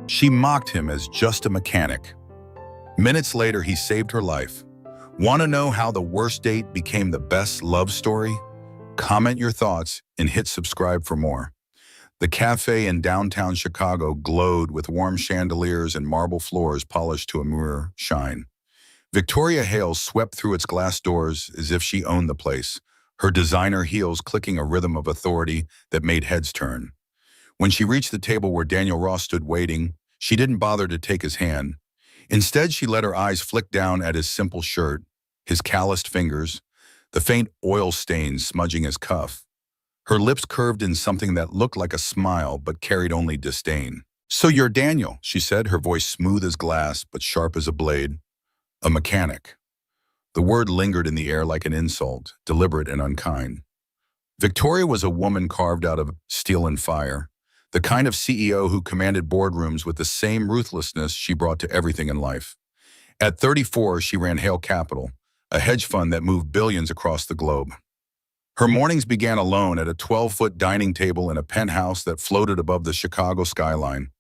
She mocked him as just a mechanic. Minutes later, he saved her life. Want to know how the worst date became the best love story? Comment your thoughts and hit subscribe for more. The cafe in downtown Chicago glowed with warm chandeliers and marble floors polished to a mirror shine. Victoria Hale swept through its glass doors as if she owned the place, her designer heels clicking a rhythm of authority that made heads turn. When she reached the table where Daniel Ross stood waiting, she didn't bother to take his hand. Instead, she let her eyes flick down at his simple shirt, his calloused fingers, the faint oil stains smudging his cuff. Her lips curved in something that looked like a smile but carried only disdain. "So you're Daniel," she said, her voice smooth as glass but sharp as a blade. "A mechanic." The word lingered in the air like an insult, deliberate and unkind. Victoria was a woman carved out of steel and fire, the kind of CEO who commanded boardrooms with the same ruthlessness she brought to everything in life. At 34, she ran Hale Capital, a hedge fund that moved billions across the globe. Her mornings began alone at a 12-foot dining table in a penthouse that floated above the Chicago skyline.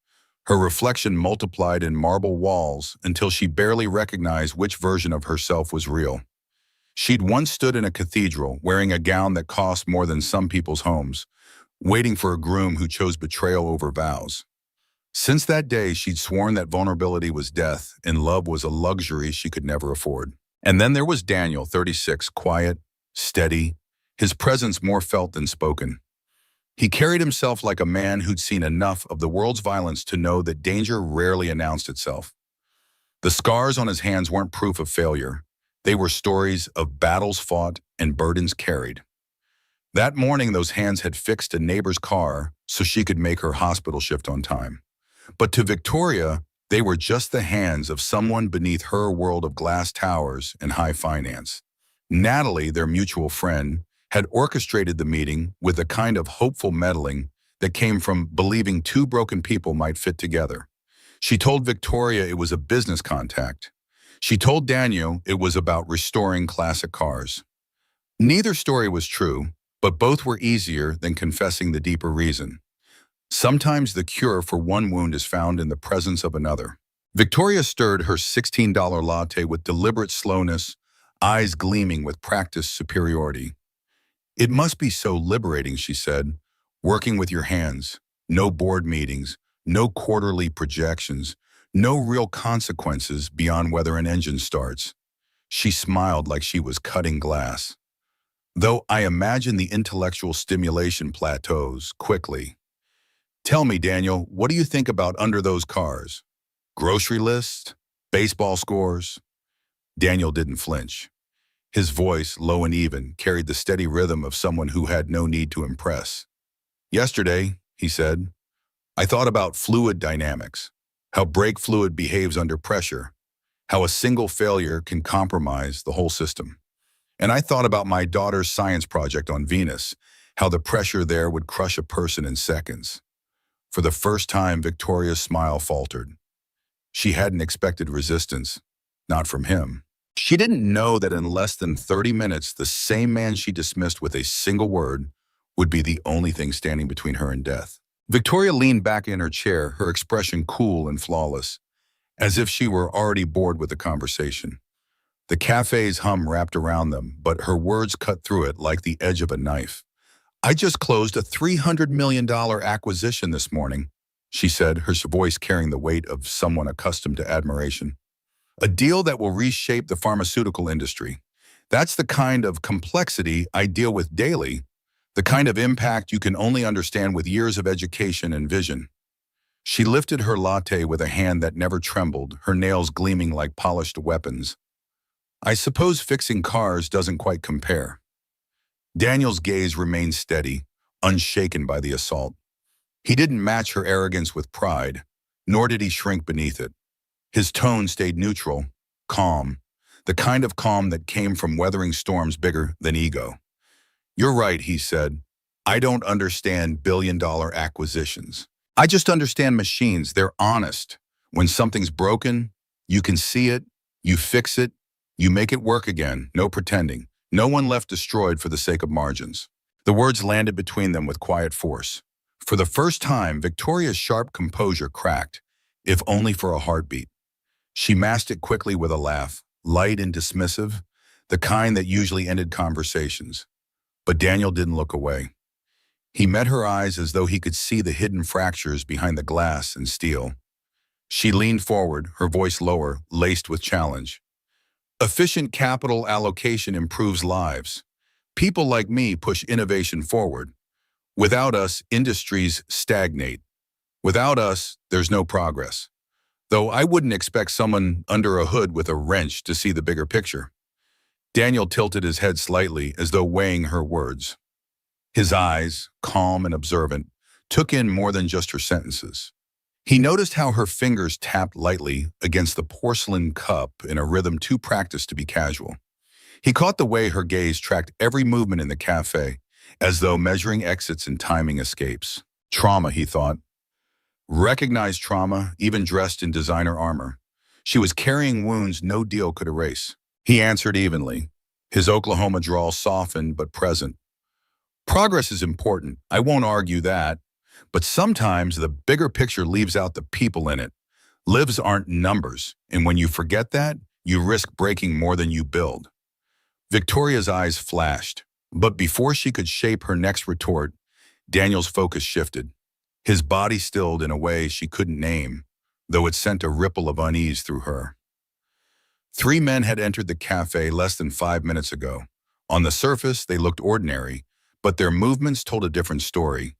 Her reflection multiplied in marble walls until she barely recognized which version of herself was real. She'd once stood in a cathedral, wearing a gown that cost more than some people's homes, waiting for a groom who chose betrayal over vows. Since that day, she'd sworn that vulnerability was death and love was a luxury she could never afford. And then there was Daniel, 36, quiet, steady, his presence more felt than spoken. He carried himself like a man who'd seen enough of the world's violence to know that danger rarely announced itself. The scars on his hands weren't proof of failure. They were stories of battles fought and burdens carried. That morning, those hands had fixed a neighbor's car so she could make her hospital shift on time. But to Victoria, they were just the hands of someone beneath her world of glass towers and high finance. Natalie, their mutual friend, had orchestrated the meeting with a kind of hopeful meddling that came from believing two broken people might fit together. She told Victoria it was a business contact. She told Daniel it was about restoring classic cars. Neither story was true, but both were easier than confessing the deeper reason. Sometimes the cure for one wound is found in the presence of another. Victoria stirred her $16 latte with deliberate slowness, eyes gleaming with practiced superiority. "It must be so liberating," she said, "working with your hands. No board meetings, no quarterly projections, no real consequences beyond whether an engine starts." She smiled like she was cutting glass. "Though I imagine the intellectual stimulation plateaus quickly. Tell me, Daniel, what do you think about under those cars? Grocery lists? Baseball scores?" Daniel didn't flinch. His voice, low and even, carried the steady rhythm of someone who had no need to impress. "Yesterday," he said, "I thought about fluid dynamics, how brake fluid behaves under pressure, how a single failure can compromise the whole system. And I thought about my daughter's science project on Venus, how the pressure there would crush a person in seconds." For the first time, Victoria's smile faltered. She hadn't expected resistance, not from him. She didn't know that in less than 30 minutes, the same man she dismissed with a single word would be the only thing standing between her and death. Victoria leaned back in her chair, her expression cool and flawless, as if she were already bored with the conversation. The cafe's hum wrapped around them, but her words cut through it like the edge of a knife. "I just closed a $300 million acquisition this morning," she said, her voice carrying the weight of someone accustomed to admiration. "A deal that will reshape the pharmaceutical industry. That's the kind of complexity I deal with daily, the kind of impact you can only understand with years of education and vision." She lifted her latte with a hand that never trembled, her nails gleaming like polished weapons. "I suppose fixing cars doesn't quite compare." Daniel's gaze remained steady, unshaken by the assault. He didn't match her arrogance with pride, nor did he shrink beneath it. His tone stayed neutral, calm, the kind of calm that came from weathering storms bigger than ego. "You're right," he said. "I don't understand billion-dollar acquisitions. I just understand machines. They're honest. When something's broken, you can see it, you fix it, you make it work again, no pretending. No one left destroyed for the sake of margins." The words landed between them with quiet force. For the first time, Victoria's sharp composure cracked. if only for a heartbeat. She masked it quickly with a laugh, light and dismissive, the kind that usually ended conversations. But Daniel didn't look away. He met her eyes as though he could see the hidden fractures behind the glass and steel. She leaned forward, her voice lower, laced with challenge. Efficient capital allocation improves lives. People like me push innovation forward. Without us, industries stagnate. Without us, there's no progress. Though I wouldn't expect someone under a hood with a wrench to see the bigger picture. Daniel tilted his head slightly as though weighing her words. His eyes, calm and observant, took in more than just her sentences. He noticed how her fingers tapped lightly against the porcelain cup in a rhythm too practiced to be casual. He caught the way her gaze tracked every movement in the cafe, as though measuring exits and timing escapes. Trauma, he thought. Recognized trauma, even dressed in designer armor. She was carrying wounds no deal could erase. He answered evenly, his Oklahoma drawl softened but present. Progress is important, I won't argue that, but sometimes the bigger picture leaves out the people in it. Lives aren't numbers, and when you forget that, you risk breaking more than you build. Victoria's eyes flashed, but before she could shape her next retort, Daniel's focus shifted. His body stilled in a way she couldn't name, though it sent a ripple of unease through her. 3 men had entered the cafe less than 5 minutes ago. On the surface, they looked ordinary, but their movements told a different story.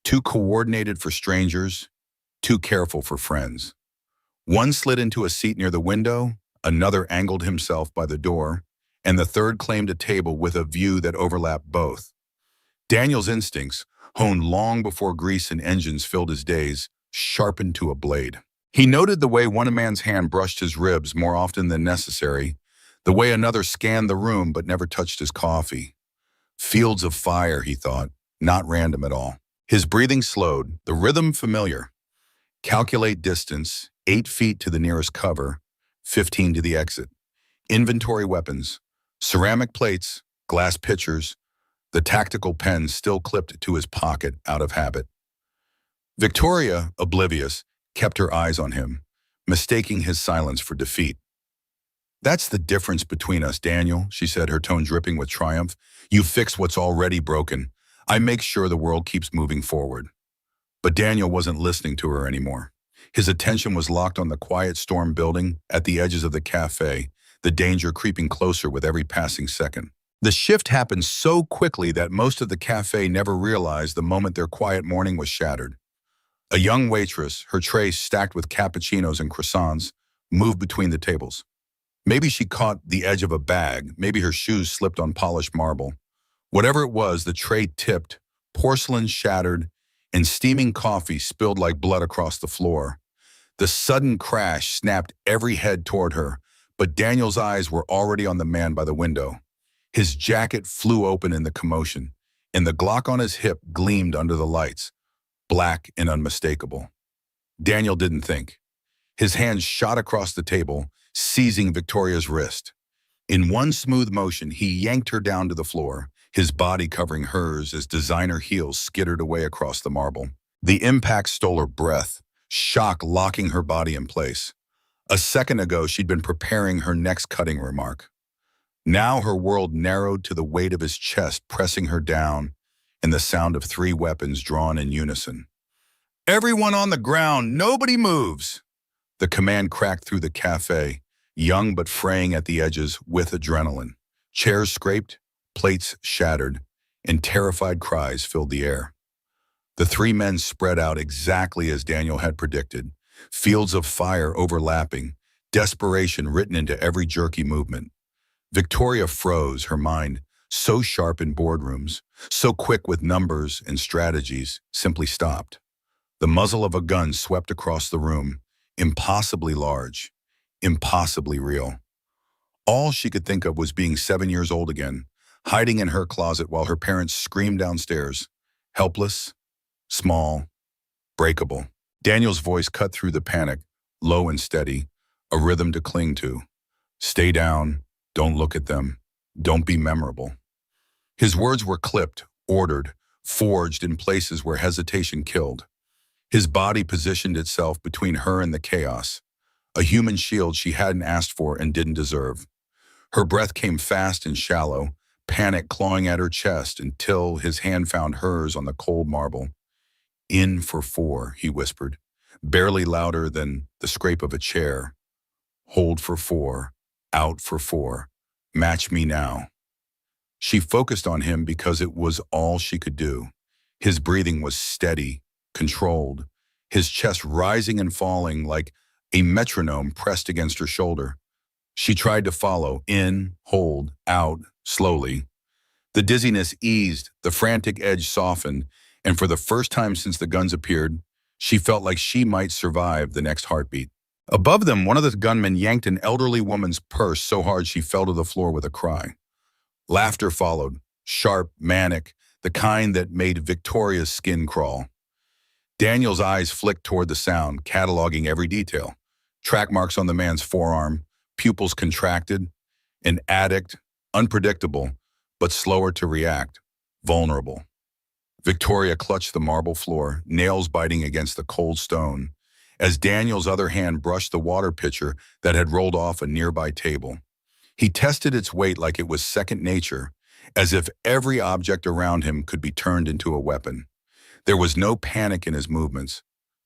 Too coordinated for strangers, too careful for friends. One slid into a seat near the window, another angled himself by the door, and the third claimed a table with a view that overlapped both. Daniel's instincts, honed long before grease and engines filled his days, sharpened to a blade. He noted the way one man's hand brushed his ribs more often than necessary, the way another scanned the room but never touched his coffee. Fields of fire, he thought, not random at all. His breathing slowed, the rhythm familiar. Calculate distance, 8 feet to the nearest cover, 15 to the exit. Inventory weapons, ceramic plates, glass pitchers, the tactical pen still clipped to his pocket out of habit. Victoria, oblivious, kept her eyes on him, mistaking his silence for defeat. That's the difference between us, Daniel, she said, her tone dripping with triumph. You fix what's already broken. I make sure the world keeps moving forward. But Daniel wasn't listening to her anymore. His attention was locked on the quiet storm building at the edges of the cafe, the danger creeping closer with every passing second. The shift happened so quickly that most of the cafe never realized the moment their quiet morning was shattered. A young waitress, her tray stacked with cappuccinos and croissants, moved between the tables. Maybe she caught the edge of a bag, maybe her shoes slipped on polished marble. Whatever it was, the tray tipped, porcelain shattered, and steaming coffee spilled like blood across the floor. The sudden crash snapped every head toward her, but Daniel's eyes were already on the man by the window. His jacket flew open in the commotion, and the Glock on his hip gleamed under the lights, black and unmistakable. Daniel didn't think. His hand shot across the table, seizing Victoria's wrist. In one smooth motion, he yanked her down to the floor, his body covering hers as designer heels skittered away across the marble. The impact stole her breath, shock locking her body in place. A second ago, she'd been preparing her next cutting remark. Now her world narrowed to the weight of his chest pressing her down and the sound of 3 weapons drawn in unison. Everyone on the ground, nobody moves! The command cracked through the cafe, young but fraying at the edges with adrenaline. Chairs scraped, plates shattered, and terrified cries filled the air. The 3 men spread out exactly as Daniel had predicted, fields of fire overlapping, desperation written into every jerky movement. Victoria froze, her mind, so sharp in boardrooms, so quick with numbers and strategies, simply stopped. The muzzle of a gun swept across the room, impossibly large, impossibly real. All she could think of was being 7 years old again, hiding in her closet while her parents screamed downstairs, helpless, small, breakable. Daniel's voice cut through the panic, low and steady, a rhythm to cling to. Stay down, don't look at them, don't be memorable. His words were clipped, ordered, forged in places where hesitation killed. His body positioned itself between her and the chaos, a human shield she hadn't asked for and didn't deserve. Her breath came fast and shallow, panic clawing at her chest until his hand found hers on the cold marble. "In for four," he whispered, barely louder than the scrape of a chair. "Hold for four, out for four. Match me now." She focused on him because it was all she could do. His breathing was steady, controlled, his chest rising and falling like a metronome pressed against her shoulder. She tried to follow, in, hold, out, slowly. The dizziness eased, the frantic edge softened, and for the first time since the guns appeared, she felt like she might survive the next heartbeat. Above them, one of the gunmen yanked an elderly woman's purse so hard she fell to the floor with a cry. Laughter followed, sharp, manic, the kind that made Victoria's skin crawl. Daniel's eyes flicked toward the sound, cataloging every detail. Track marks on the man's forearm, pupils contracted, an addict, unpredictable, but slower to react, vulnerable. Victoria clutched the marble floor, nails biting against the cold stone, as Daniel's other hand brushed the water pitcher that had rolled off a nearby table. He tested its weight like it was second nature, as if every object around him could be turned into a weapon. There was no panic in his movements,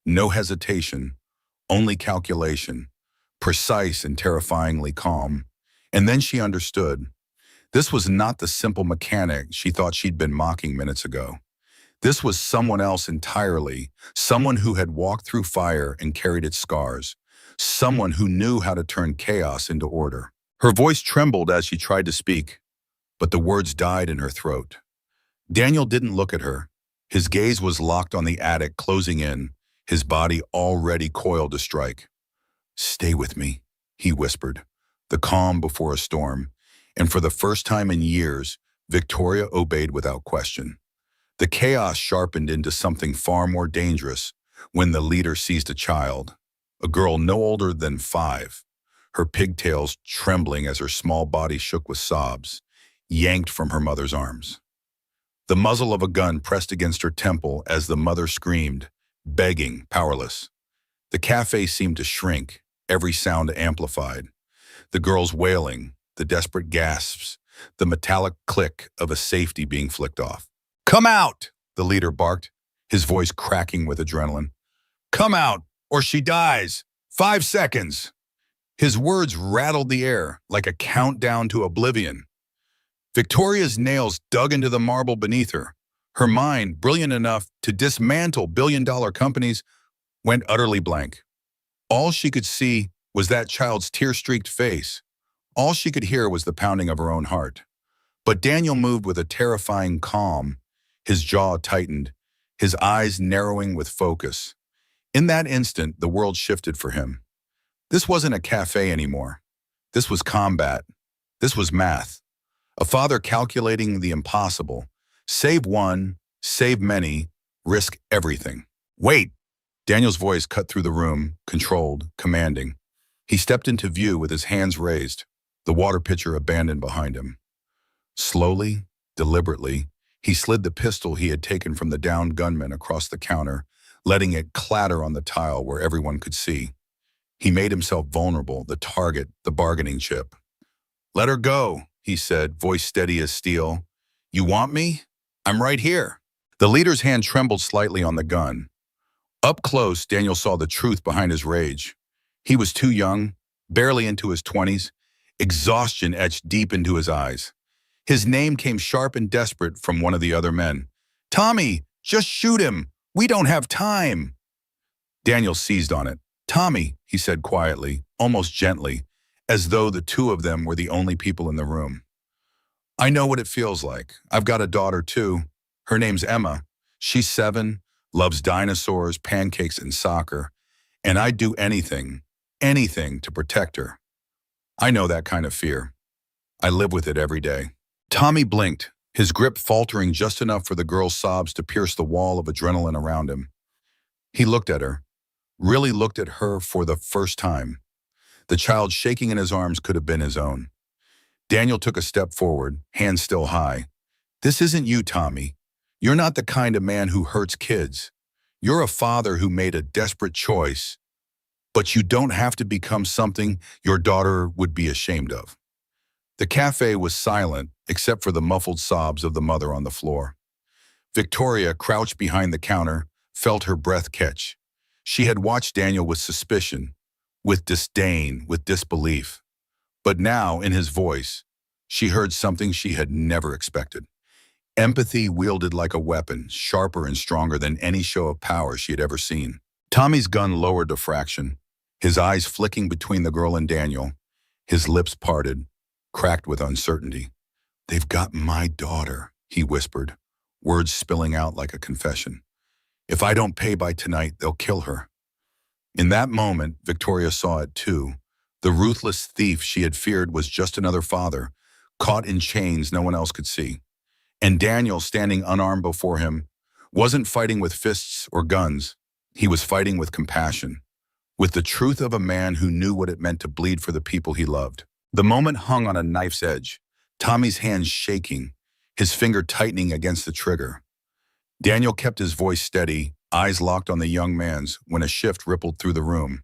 no hesitation, only calculation, precise and terrifyingly calm. And then she understood. This was not the simple mechanic she thought she'd been mocking minutes ago. This was someone else entirely, someone who had walked through fire and carried its scars, someone who knew how to turn chaos into order. Her voice trembled as she tried to speak, but the words died in her throat. Daniel didn't look at her. His gaze was locked on the attic, closing in, his body already coiled to strike. "Stay with me," he whispered, the calm before a storm, and for the first time in years, Victoria obeyed without question. The chaos sharpened into something far more dangerous when the leader seized a child, a girl no older than 5, her pigtails trembling as her small body shook with sobs, yanked from her mother's arms. The muzzle of a gun pressed against her temple as the mother screamed, begging, powerless. The cafe seemed to shrink, every sound amplified. The girl's wailing, the desperate gasps, the metallic click of a safety being flicked off. "Come out!" the leader barked, his voice cracking with adrenaline. "Come out, or she dies! 5 seconds!" His words rattled the air like a countdown to oblivion. Victoria's nails dug into the marble beneath her. Her mind, brilliant enough to dismantle billion-dollar companies, went utterly blank. All she could see was that child's tear-streaked face. All she could hear was the pounding of her own heart. But Daniel moved with a terrifying calm, his jaw tightened, his eyes narrowing with focus. In that instant, the world shifted for him. This wasn't a cafe anymore. This was combat. This was math. A father calculating the impossible. Save one, save many, risk everything. "Wait!" Daniel's voice cut through the room, controlled, commanding. He stepped into view with his hands raised, the water pitcher abandoned behind him. Slowly, deliberately, he slid the pistol he had taken from the downed gunman across the counter, letting it clatter on the tile where everyone could see. He made himself vulnerable, the target, the bargaining chip. "Let her go," he said, voice steady as steel. "You want me? I'm right here." The leader's hand trembled slightly on the gun. Up close, Daniel saw the truth behind his rage. He was too young, barely into his 20s, exhaustion etched deep into his eyes. His name came sharp and desperate from one of the other men. "Tommy, just shoot him. We don't have time." Daniel seized on it. "Tommy," he said quietly, almost gently, as though the two of them were the only people in the room. "I know what it feels like. I've got a daughter too. Her name's Emma. She's 7, loves dinosaurs, pancakes, and soccer. And I'd do anything, anything to protect her. I know that kind of fear. I live with it every day." Tommy blinked, his grip faltering just enough for the girl's sobs to pierce the wall of adrenaline around him. He looked at her, really looked at her for the first time. The child shaking in his arms could have been his own. Daniel took a step forward, hands still high. "This isn't you, Tommy. You're not the kind of man who hurts kids. You're a father who made a desperate choice, but you don't have to become something your daughter would be ashamed of. The cafe was silent, except for the muffled sobs of the mother on the floor. Victoria, crouched behind the counter, felt her breath catch. She had watched Daniel with suspicion, with disdain, with disbelief. But now, in his voice, she heard something she had never expected. Empathy wielded like a weapon, sharper and stronger than any show of power she had ever seen. Tommy's gun lowered a fraction, his eyes flicking between the girl and Daniel, his lips parted, cracked with uncertainty. "They've got my daughter," he whispered, words spilling out like a confession. "If I don't pay by tonight, they'll kill her." In that moment, Victoria saw it too. The ruthless thief she had feared was just another father, caught in chains no one else could see. And Daniel, standing unarmed before him, wasn't fighting with fists or guns. He was fighting with compassion, with the truth of a man who knew what it meant to bleed for the people he loved. The moment hung on a knife's edge, Tommy's hands shaking, his finger tightening against the trigger. Daniel kept his voice steady, eyes locked on the young man's, when a shift rippled through the room.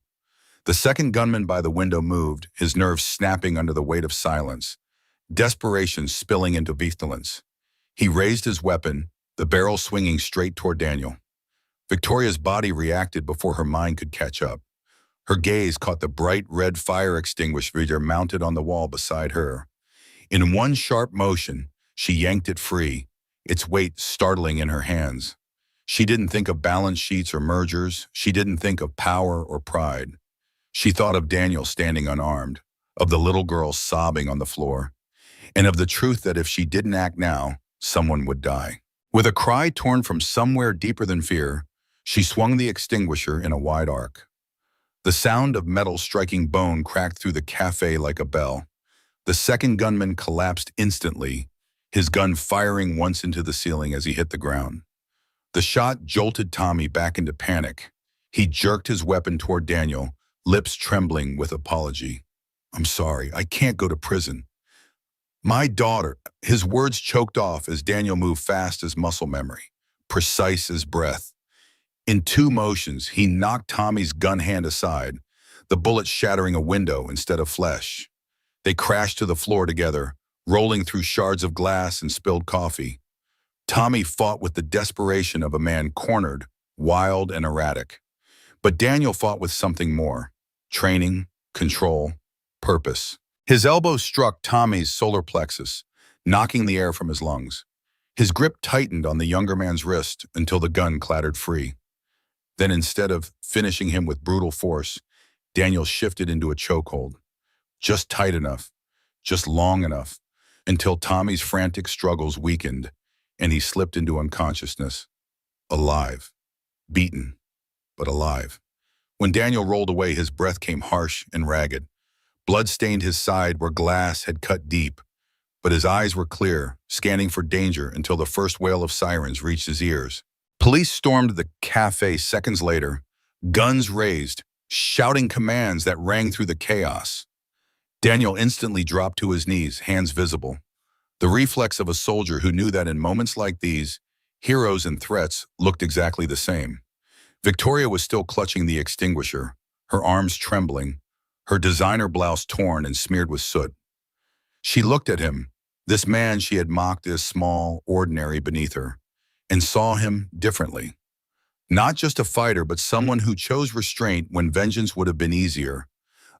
The second gunman by the window moved, his nerves snapping under the weight of silence, desperation spilling into vigilance. He raised his weapon, the barrel swinging straight toward Daniel. Victoria's body reacted before her mind could catch up. Her gaze caught the bright red fire extinguisher mounted on the wall beside her. In one sharp motion, she yanked it free, its weight startling in her hands. She didn't think of balance sheets or mergers. She didn't think of power or pride. She thought of Daniel standing unarmed, of the little girl sobbing on the floor, and of the truth that if she didn't act now, someone would die. With a cry torn from somewhere deeper than fear, she swung the extinguisher in a wide arc. The sound of metal striking bone cracked through the cafe like a bell. The second gunman collapsed instantly, his gun firing once into the ceiling as he hit the ground. The shot jolted Tommy back into panic. He jerked his weapon toward Daniel, lips trembling with apology. "I'm sorry, I can't go to prison. My daughter," his words choked off as Daniel moved fast as muscle memory, precise as breath. In two motions, he knocked Tommy's gun hand aside, the bullet shattering a window instead of flesh. They crashed to the floor together, rolling through shards of glass and spilled coffee. Tommy fought with the desperation of a man cornered, wild and erratic. But Daniel fought with something more: training, control, purpose. His elbow struck Tommy's solar plexus, knocking the air from his lungs. His grip tightened on the younger man's wrist until the gun clattered free. Then, instead of finishing him with brutal force, Daniel shifted into a chokehold. Just tight enough, just long enough, until Tommy's frantic struggles weakened, and he slipped into unconsciousness. Alive. Beaten, but alive. When Daniel rolled away, his breath came harsh and ragged. Blood stained his side where glass had cut deep, but his eyes were clear, scanning for danger until the first wail of sirens reached his ears. Police stormed the cafe seconds later, guns raised, shouting commands that rang through the chaos. Daniel instantly dropped to his knees, hands visible. The reflex of a soldier who knew that in moments like these, heroes and threats looked exactly the same. Victoria was still clutching the extinguisher, her arms trembling, her designer blouse torn and smeared with soot. She looked at him, this man she had mocked as small, ordinary beneath her, and saw him differently. Not just a fighter, but someone who chose restraint when vengeance would have been easier.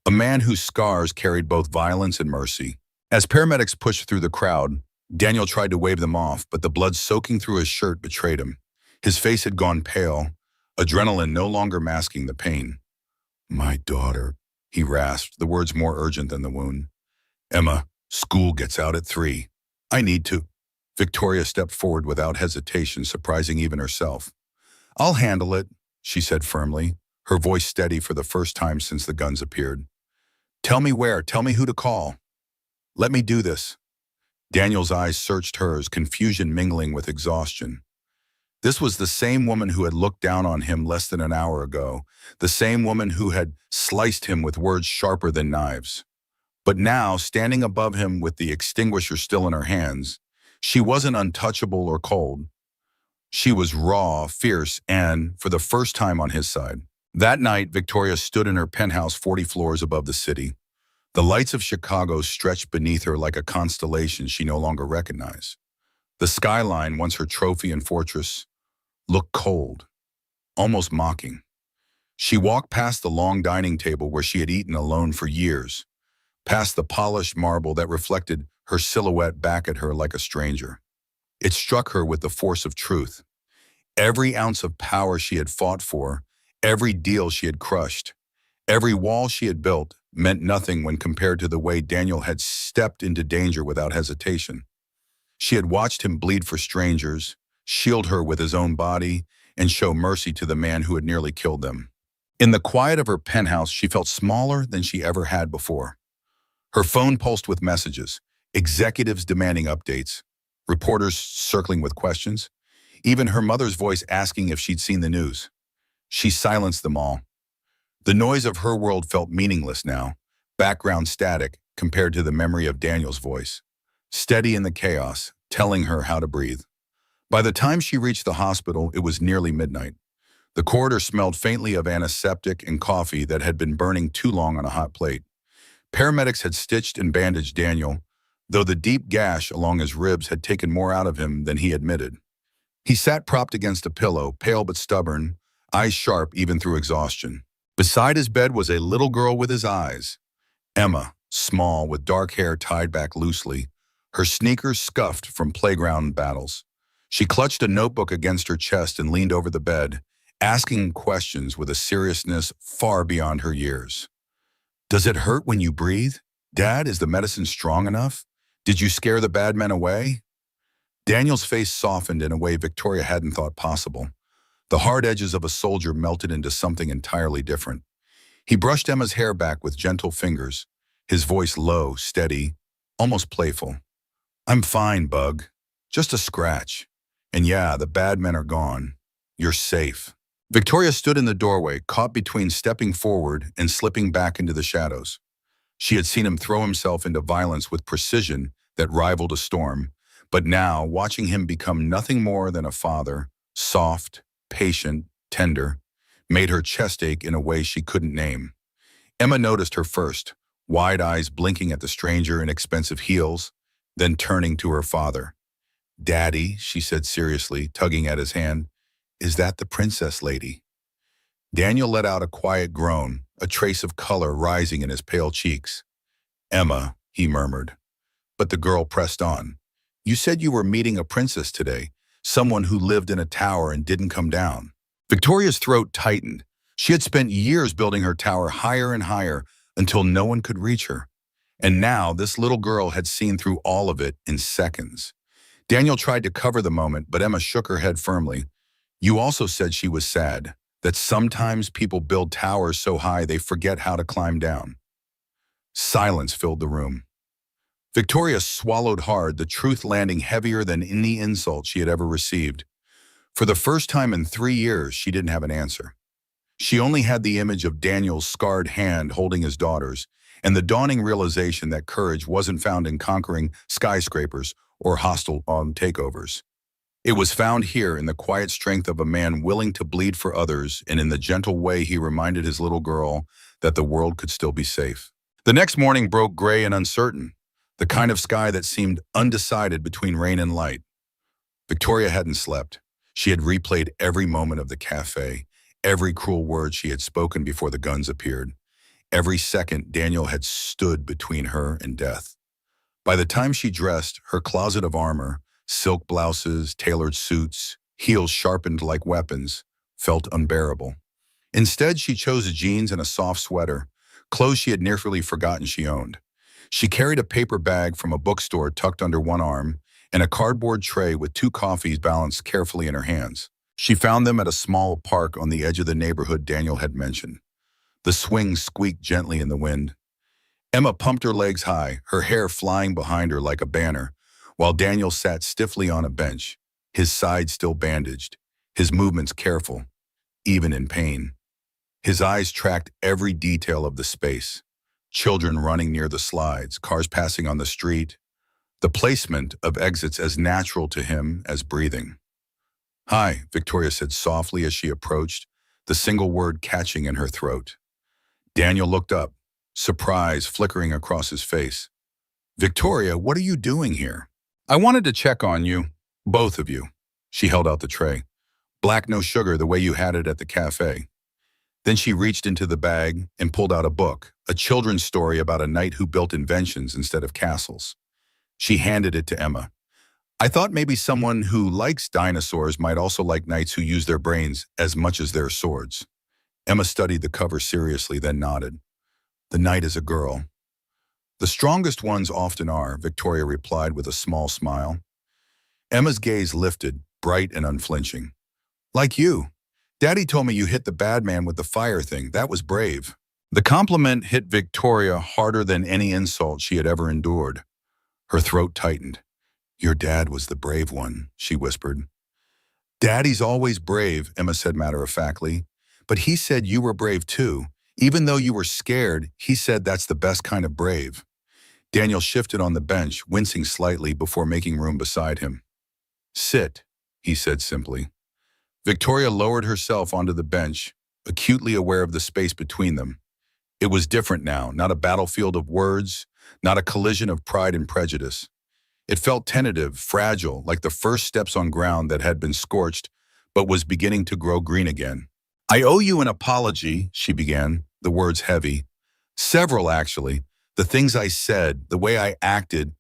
A man whose scars carried both violence and mercy. As paramedics pushed through the crowd, Daniel tried to wave them off, but the blood soaking through his shirt betrayed him. His face had gone pale, adrenaline no longer masking the pain. "My daughter," he rasped, the words more urgent than the wound. "Emma, school gets out at 3. I need to." Victoria stepped forward without hesitation, surprising even herself. "I'll handle it," she said firmly, her voice steady for the first time since the guns appeared. "Tell me where, tell me who to call. Let me do this." Daniel's eyes searched hers, confusion mingling with exhaustion. This was the same woman who had looked down on him less than an hour ago, the same woman who had sliced him with words sharper than knives. But now, standing above him with the extinguisher still in her hands, she wasn't untouchable or cold. She was raw, fierce, and, for the first time, on his side. That night, Victoria stood in her penthouse 40 floors above the city. The lights of Chicago stretched beneath her like a constellation she no longer recognized. The skyline, once her trophy and fortress, looked cold, almost mocking. She walked past the long dining table where she had eaten alone for years, past the polished marble that reflected her silhouette back at her like a stranger. It struck her with the force of truth. Every ounce of power she had fought for, every deal she had crushed, every wall she had built meant nothing when compared to the way Daniel had stepped into danger without hesitation. She had watched him bleed for strangers, shield her with his own body, and show mercy to the man who had nearly killed them. In the quiet of her penthouse, she felt smaller than she ever had before. Her phone pulsed with messages, executives demanding updates, reporters circling with questions, even her mother's voice asking if she'd seen the news. She silenced them all. The noise of her world felt meaningless now, background static compared to the memory of Daniel's voice, steady in the chaos, telling her how to breathe. By the time she reached the hospital, it was nearly midnight. The corridor smelled faintly of antiseptic and coffee that had been burning too long on a hot plate. Paramedics had stitched and bandaged Daniel, though the deep gash along his ribs had taken more out of him than he admitted. He sat propped against a pillow, pale but stubborn, eyes sharp even through exhaustion. Beside his bed was a little girl with his eyes, Emma, small, with dark hair tied back loosely, her sneakers scuffed from playground battles. She clutched a notebook against her chest and leaned over the bed, asking questions with a seriousness far beyond her years. Does it hurt when you breathe? Dad, is the medicine strong enough? Did you scare the bad men away? Daniel's face softened in a way Victoria hadn't thought possible. The hard edges of a soldier melted into something entirely different. He brushed Emma's hair back with gentle fingers, his voice low, steady, almost playful. I'm fine, Bug. Just a scratch. And yeah, the bad men are gone. You're safe. Victoria stood in the doorway, caught between stepping forward and slipping back into the shadows. She had seen him throw himself into violence with precision that rivaled a storm, but now, watching him become nothing more than a father, soft, patient, tender, made her chest ache in a way she couldn't name. Emma noticed her first, wide eyes blinking at the stranger in expensive heels, then turning to her father. Daddy, she said seriously, tugging at his hand, is that the princess lady? Daniel let out a quiet groan, a trace of color rising in his pale cheeks. Emma, he murmured. But the girl pressed on. You said you were meeting a princess today, someone who lived in a tower and didn't come down. Victoria's throat tightened. She had spent years building her tower higher and higher until no one could reach her. And now this little girl had seen through all of it in seconds. Daniel tried to cover the moment, but Emma shook her head firmly. You also said she was sad, that sometimes people build towers so high they forget how to climb down. Silence filled the room. Victoria swallowed hard, the truth landing heavier than any insult she had ever received. For the first time in 3 years, she didn't have an answer. She only had the image of Daniel's scarred hand holding his daughter's, and the dawning realization that courage wasn't found in conquering skyscrapers or hostile takeovers. It was found here in the quiet strength of a man willing to bleed for others and in the gentle way he reminded his little girl that the world could still be safe. The next morning broke gray and uncertain, the kind of sky that seemed undecided between rain and light. Victoria hadn't slept. She had replayed every moment of the cafe, every cruel word she had spoken before the guns appeared. Every second Daniel had stood between her and death. By the time she dressed, her closet of armor, silk blouses, tailored suits, heels sharpened like weapons, felt unbearable. Instead, she chose jeans and a soft sweater, clothes she had nearly forgotten she owned. She carried a paper bag from a bookstore tucked under one arm and a cardboard tray with 2 coffees balanced carefully in her hands. She found them at a small park on the edge of the neighborhood Daniel had mentioned. The swings squeaked gently in the wind. Emma pumped her legs high, her hair flying behind her like a banner, while Daniel sat stiffly on a bench, his side still bandaged, his movements careful, even in pain. His eyes tracked every detail of the space. Children running near the slides, cars passing on the street, the placement of exits as natural to him as breathing. Hi, Victoria said softly as she approached, the single word catching in her throat. Daniel looked up, surprise flickering across his face. Victoria, what are you doing here? I wanted to check on you, both of you. She held out the tray. Black no sugar the way you had it at the cafe. Then she reached into the bag and pulled out a book, a children's story about a knight who built inventions instead of castles. She handed it to Emma. I thought maybe someone who likes dinosaurs might also like knights who use their brains as much as their swords. Emma studied the cover seriously, then nodded. The knight is a girl. The strongest ones often are, Victoria replied with a small smile. Emma's gaze lifted, bright and unflinching. Like you. Daddy told me you hit the bad man with the fire thing. That was brave. The compliment hit Victoria harder than any insult she had ever endured. Her throat tightened. Your dad was the brave one, she whispered. Daddy's always brave, Emma said matter-of-factly. But he said you were brave too. Even though you were scared, he said that's the best kind of brave. Daniel shifted on the bench, wincing slightly before making room beside him. Sit, he said simply. Victoria lowered herself onto the bench, acutely aware of the space between them. It was different now, not a battlefield of words, not a collision of pride and prejudice. It felt tentative, fragile, like the first steps on ground that had been scorched, but was beginning to grow green again. I owe you an apology, she began, the words heavy. Several, actually. The things I said, the way I acted.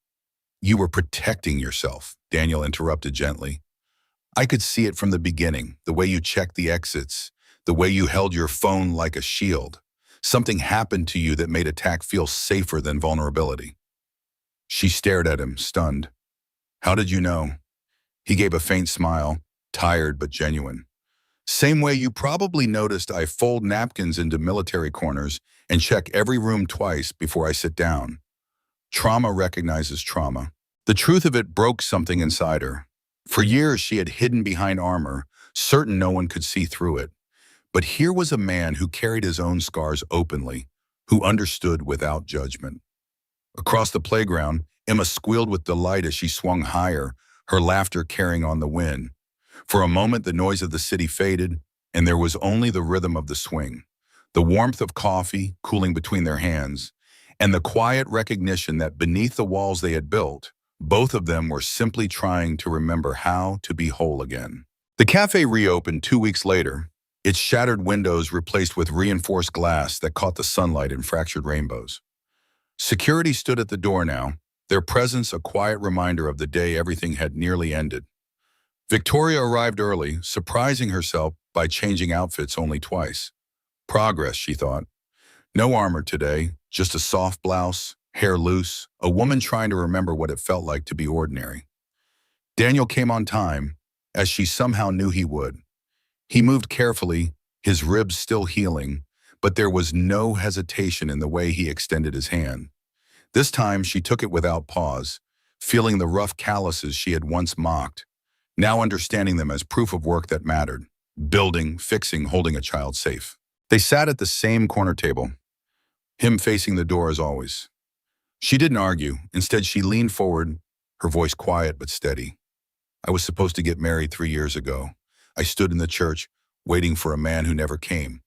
You were protecting yourself, Daniel interrupted gently. I could see it from the beginning, the way you checked the exits, the way you held your phone like a shield. Something happened to you that made attack feel safer than vulnerability. She stared at him, stunned. How did you know? He gave a faint smile, tired but genuine. Same way you probably noticed I fold napkins into military corners and check every room twice before I sit down. Trauma recognizes trauma. The truth of it broke something inside her. For years she had hidden behind armor, certain no one could see through it. But here was a man who carried his own scars openly, who understood without judgment. Across the playground, Emma squealed with delight as she swung higher, her laughter carrying on the wind. For a moment, the noise of the city faded, and there was only the rhythm of the swing, the warmth of coffee cooling between their hands, and the quiet recognition that beneath the walls they had built, both of them were simply trying to remember how to be whole again. The cafe reopened 2 weeks later, its shattered windows replaced with reinforced glass that caught the sunlight in fractured rainbows. Security stood at the door now, their presence a quiet reminder of the day everything had nearly ended. Victoria arrived early, surprising herself by changing outfits only twice. Progress, she thought. No armor today, just a soft blouse, hair loose, a woman trying to remember what it felt like to be ordinary. Daniel came on time, as she somehow knew he would. He moved carefully, his ribs still healing, but there was no hesitation in the way he extended his hand. This time she took it without pause, feeling the rough calluses she had once mocked, now understanding them as proof of work that mattered, building, fixing, holding a child safe. They sat at the same corner table, him facing the door as always. She didn't argue. Instead, she leaned forward, her voice quiet but steady. I was supposed to get married 3 years ago. I stood in the church, waiting for a man who never came.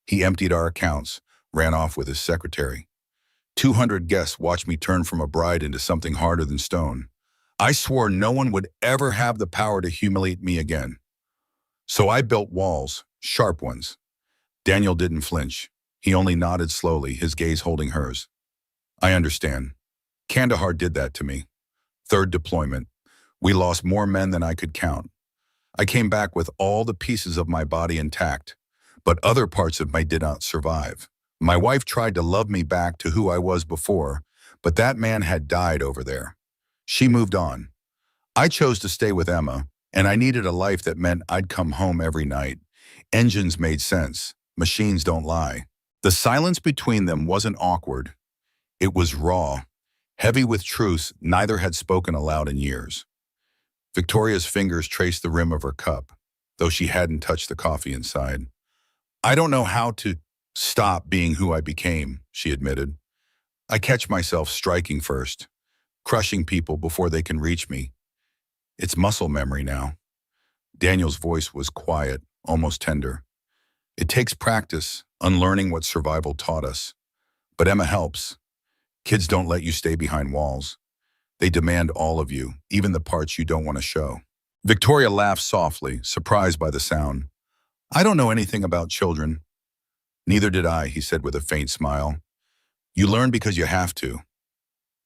He emptied our accounts, ran off with his secretary. 200 guests watched me turn from a bride into something harder than stone. I swore no one would ever have the power to humiliate me again. So I built walls, sharp ones. Daniel didn't flinch. He only nodded slowly, his gaze holding hers. I understand. Kandahar did that to me. Third deployment. We lost more men than I could count. I came back with all the pieces of my body intact, but other parts of me did not survive. My wife tried to love me back to who I was before, but that man had died over there. She moved on. I chose to stay with Emma, and I needed a life that meant I'd come home every night. Engines made sense. Machines don't lie. The silence between them wasn't awkward. It was raw, heavy with truths neither had spoken aloud in years. Victoria's fingers traced the rim of her cup, though she hadn't touched the coffee inside. I don't know how to stop being who I became, she admitted. I catch myself striking first, crushing people before they can reach me. It's muscle memory now. Daniel's voice was quiet, almost tender. It takes practice, unlearning what survival taught us. But Emma helps. Kids don't let you stay behind walls. They demand all of you, even the parts you don't want to show. Victoria laughed softly, surprised by the sound. I don't know anything about children. Neither did I, he said with a faint smile. You learn because you have to.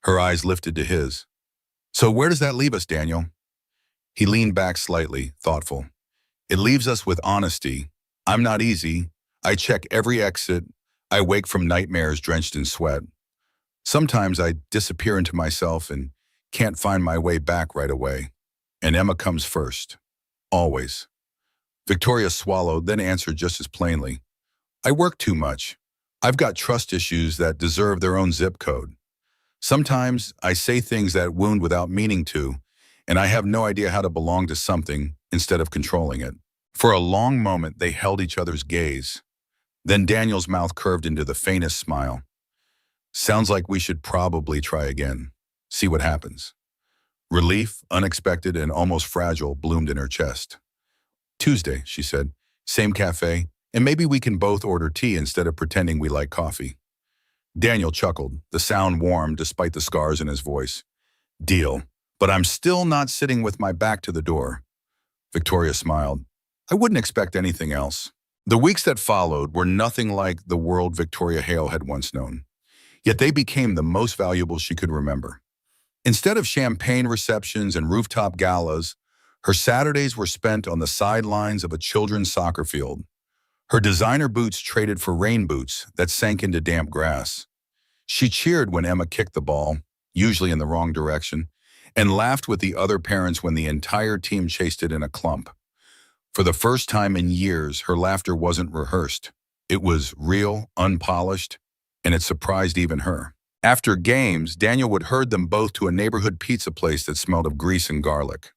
Her eyes lifted to his. So where does that leave us, Daniel? He leaned back slightly, thoughtful. It leaves us with honesty. I'm not easy. I check every exit. I wake from nightmares drenched in sweat. Sometimes I disappear into myself and can't find my way back right away. And Emma comes first. Always. Victoria swallowed, then answered just as plainly. I work too much. I've got trust issues that deserve their own zip code. Sometimes I say things that wound without meaning to, and I have no idea how to belong to something instead of controlling it. For a long moment, they held each other's gaze. Then Daniel's mouth curved into the faintest smile. Sounds like we should probably try again. See what happens. Relief, unexpected and almost fragile, bloomed in her chest. Tuesday, she said. Same cafe, and maybe we can both order tea instead of pretending we like coffee. Daniel chuckled, the sound warm despite the scars in his voice. Deal, but I'm still not sitting with my back to the door. Victoria smiled. I wouldn't expect anything else. The weeks that followed were nothing like the world Victoria Hale had once known. Yet they became the most valuable she could remember. Instead of champagne receptions and rooftop galas, her Saturdays were spent on the sidelines of a children's soccer field. Her designer boots traded for rain boots that sank into damp grass. She cheered when Emma kicked the ball, usually in the wrong direction, and laughed with the other parents when the entire team chased it in a clump. For the first time in years, her laughter wasn't rehearsed. It was real, unpolished, and it surprised even her. After games, Daniel would herd them both to a neighborhood pizza place that smelled of grease and garlic.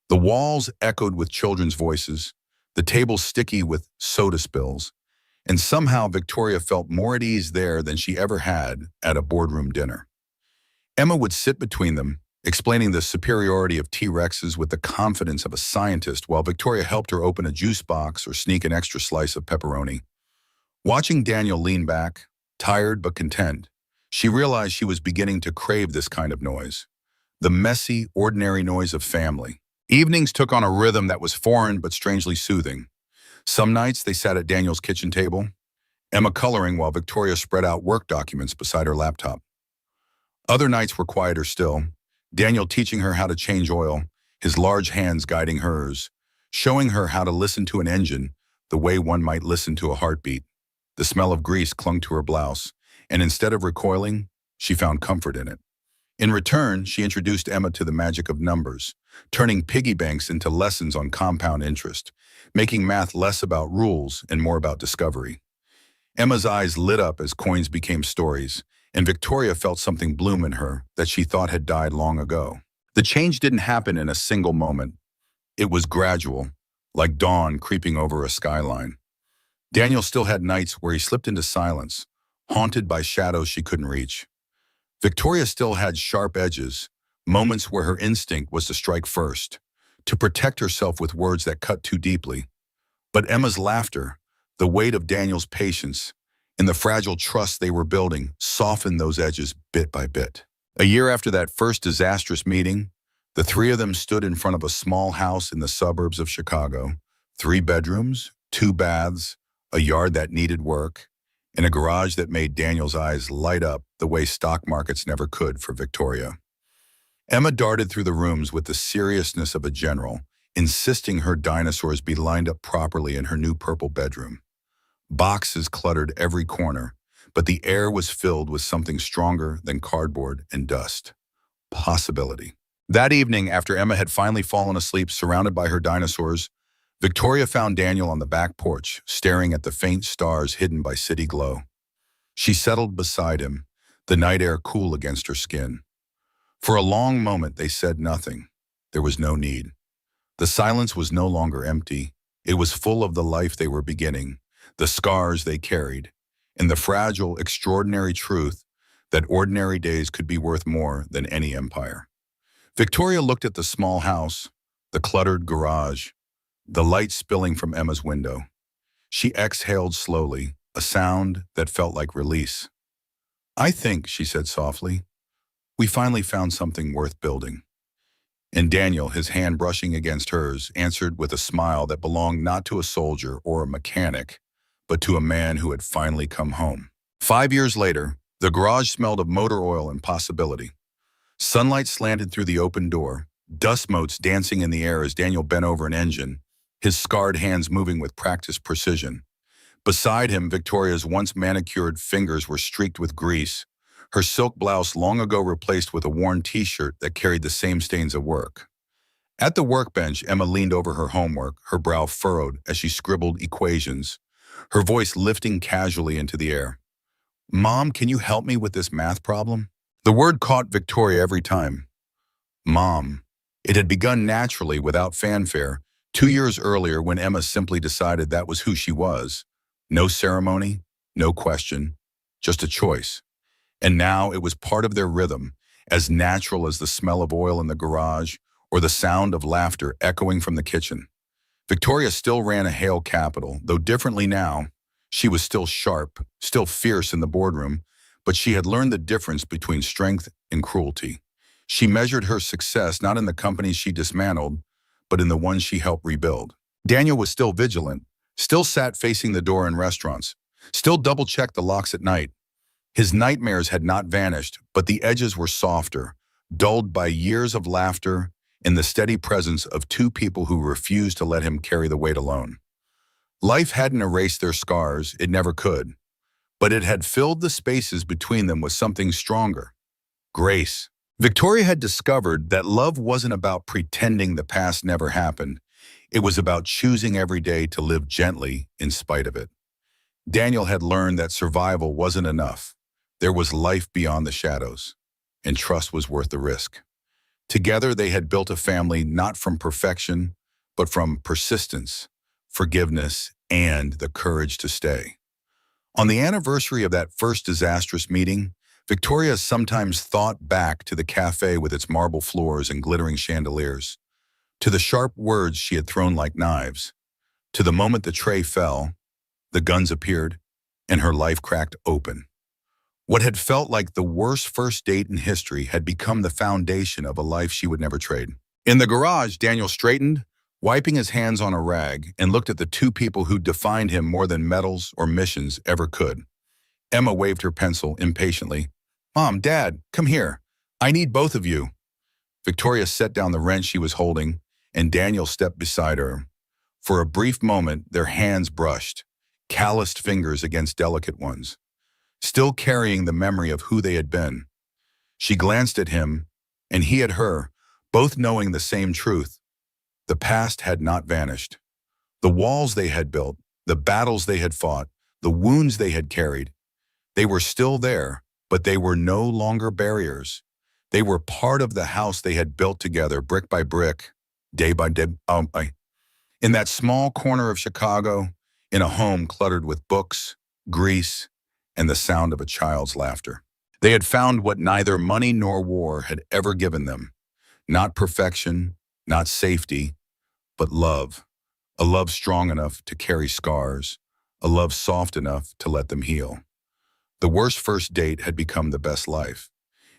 The walls echoed with children's voices, the tables sticky with soda spills, and somehow Victoria felt more at ease there than she ever had at a boardroom dinner. Emma would sit between them, explaining the superiority of T-Rexes with the confidence of a scientist while Victoria helped her open a juice box or sneak an extra slice of pepperoni. Watching Daniel lean back, tired but content, she realized she was beginning to crave this kind of noise, the messy, ordinary noise of family. Evenings took on a rhythm that was foreign but strangely soothing. Some nights they sat at Daniel's kitchen table, Emma coloring while Victoria spread out work documents beside her laptop. Other nights were quieter still, Daniel teaching her how to change oil, his large hands guiding hers, showing her how to listen to an engine the way one might listen to a heartbeat. The smell of grease clung to her blouse, and instead of recoiling, she found comfort in it. In return, she introduced Emma to the magic of numbers, turning piggy banks into lessons on compound interest, making math less about rules and more about discovery. Emma's eyes lit up as coins became stories, and Victoria felt something bloom in her that she thought had died long ago. The change didn't happen in a single moment. It was gradual, like dawn creeping over a skyline. Daniel still had nights where he slipped into silence, haunted by shadows she couldn't reach. Victoria still had sharp edges, moments where her instinct was to strike first, to protect herself with words that cut too deeply. But Emma's laughter, the weight of Daniel's patience, and the fragile trust they were building softened those edges bit by bit. A year after that first disastrous meeting, the three of them stood in front of a small house in the suburbs of Chicago, 3 bedrooms, 2 baths, a yard that needed work, and a garage that made Daniel's eyes light up the way stock markets never could for Victoria. Emma darted through the rooms with the seriousness of a general, insisting her dinosaurs be lined up properly in her new purple bedroom. Boxes cluttered every corner, but the air was filled with something stronger than cardboard and dust. Possibility. That evening, after Emma had finally fallen asleep surrounded by her dinosaurs, Victoria found Daniel on the back porch, staring at the faint stars hidden by city glow. She settled beside him, the night air cool against her skin. For a long moment, they said nothing. There was no need. The silence was no longer empty. It was full of the life they were beginning, the scars they carried, and the fragile, extraordinary truth that ordinary days could be worth more than any empire. Victoria looked at the small house, the cluttered garage, the light spilling from Emma's window. She exhaled slowly, a sound that felt like release. "I think," she said softly, "we finally found something worth building." And Daniel, his hand brushing against hers, answered with a smile that belonged not to a soldier or a mechanic, but to a man who had finally come home. 5 years later, the garage smelled of motor oil and possibility. Sunlight slanted through the open door, dust motes dancing in the air as Daniel bent over an engine, his scarred hands moving with practiced precision. Beside him, Victoria's once manicured fingers were streaked with grease, her silk blouse long ago replaced with a worn t-shirt that carried the same stains of work. At the workbench, Emma leaned over her homework, her brow furrowed as she scribbled equations, her voice lifting casually into the air. "Mom, can you help me with this math problem?" The word caught Victoria every time. Mom. It had begun naturally, without fanfare, 2 years earlier when Emma simply decided that was who she was. No ceremony, no question, just a choice. And now it was part of their rhythm, as natural as the smell of oil in the garage or the sound of laughter echoing from the kitchen. Victoria still ran a Hale Capital, though differently now. She was still sharp, still fierce in the boardroom, but she had learned the difference between strength and cruelty. She measured her success not in the companies she dismantled, but in the ones she helped rebuild. Daniel was still vigilant, still sat facing the door in restaurants, still double-checked the locks at night. His nightmares had not vanished, but the edges were softer, dulled by years of laughter and the steady presence of two people who refused to let him carry the weight alone. Life hadn't erased their scars, it never could, but it had filled the spaces between them with something stronger: grace. Victoria had discovered that love wasn't about pretending the past never happened. It was about choosing every day to live gently in spite of it. Daniel had learned that survival wasn't enough. There was life beyond the shadows, and trust was worth the risk. Together, they had built a family not from perfection, but from persistence, forgiveness, and the courage to stay. On the anniversary of that first disastrous meeting, Victoria sometimes thought back to the cafe with its marble floors and glittering chandeliers, to the sharp words she had thrown like knives, to the moment the tray fell, the guns appeared, and her life cracked open. What had felt like the worst first date in history had become the foundation of a life she would never trade. In the garage, Daniel straightened, wiping his hands on a rag, and looked at the two people who defined him more than medals or missions ever could. Emma waved her pencil impatiently. "Mom, Dad, come here. I need both of you." Victoria set down the wrench she was holding, and Daniel stepped beside her. For a brief moment, their hands brushed, calloused fingers against delicate ones, still carrying the memory of who they had been. She glanced at him, and he at her, both knowing the same truth. The past had not vanished. The walls they had built, the battles they had fought, the wounds they had carried, they were still there, but they were no longer barriers. They were part of the house they had built together, brick by brick, day by day. In that small corner of Chicago, in a home cluttered with books, grease, and the sound of a child's laughter. They had found what neither money nor war had ever given them. Not perfection, not safety, but love. A love strong enough to carry scars, a love soft enough to let them heal. The worst first date had become the best life.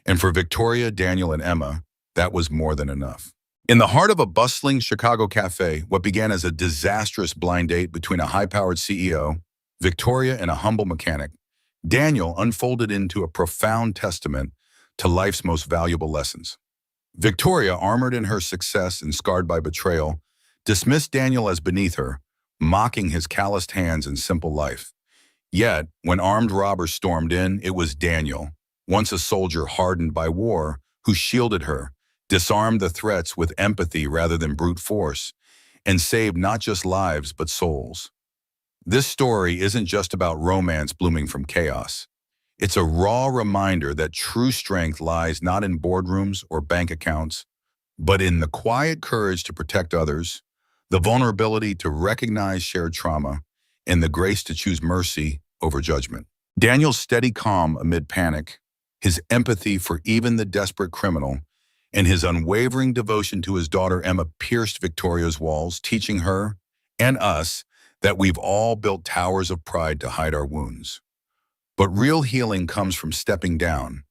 And for Victoria, Daniel, and Emma, that was more than enough. In the heart of a bustling Chicago cafe, what began as a disastrous blind date between a high-powered CEO, Victoria, and a humble mechanic, Daniel unfolded into a profound testament to life's most valuable lessons. Victoria, armored in her success and scarred by betrayal, dismissed Daniel as beneath her, mocking his calloused hands and simple life. Yet, when armed robbers stormed in, it was Daniel, once a soldier hardened by war, who shielded her, disarmed the threats with empathy rather than brute force, and saved not just lives but souls. This story isn't just about romance blooming from chaos. It's a raw reminder that true strength lies not in boardrooms or bank accounts, but in the quiet courage to protect others, the vulnerability to recognize shared trauma, and the grace to choose mercy over judgment. Daniel's steady calm amid panic, his empathy for even the desperate criminal, and his unwavering devotion to his daughter Emma pierced Victoria's walls, teaching her and us that we've all built towers of pride to hide our wounds. But real healing comes from stepping down,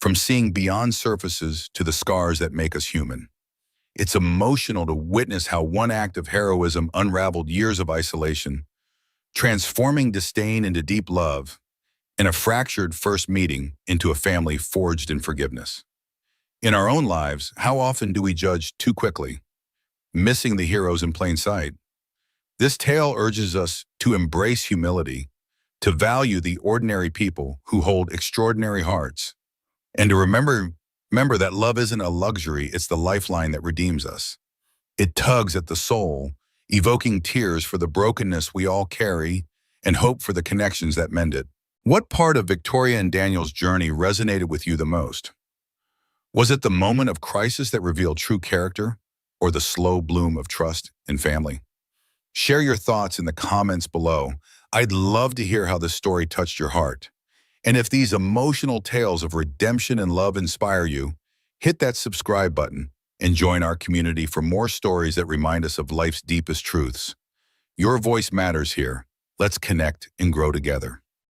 from seeing beyond surfaces to the scars that make us human. It's emotional to witness how one act of heroism unraveled years of isolation, transforming disdain into deep love, and a fractured first meeting into a family forged in forgiveness. In our own lives, how often do we judge too quickly, missing the heroes in plain sight? This tale urges us to embrace humility, to value the ordinary people who hold extraordinary hearts, and to remember that love isn't a luxury, it's the lifeline that redeems us. It tugs at the soul, evoking tears for the brokenness we all carry and hope for the connections that mend it. What part of Victoria and Daniel's journey resonated with you the most? Was it the moment of crisis that revealed true character, or the slow bloom of trust in family? Share your thoughts in the comments below. I'd love to hear how this story touched your heart. And if these emotional tales of redemption and love inspire you, hit that subscribe button and join our community for more stories that remind us of life's deepest truths. Your voice matters here. Let's connect and grow together.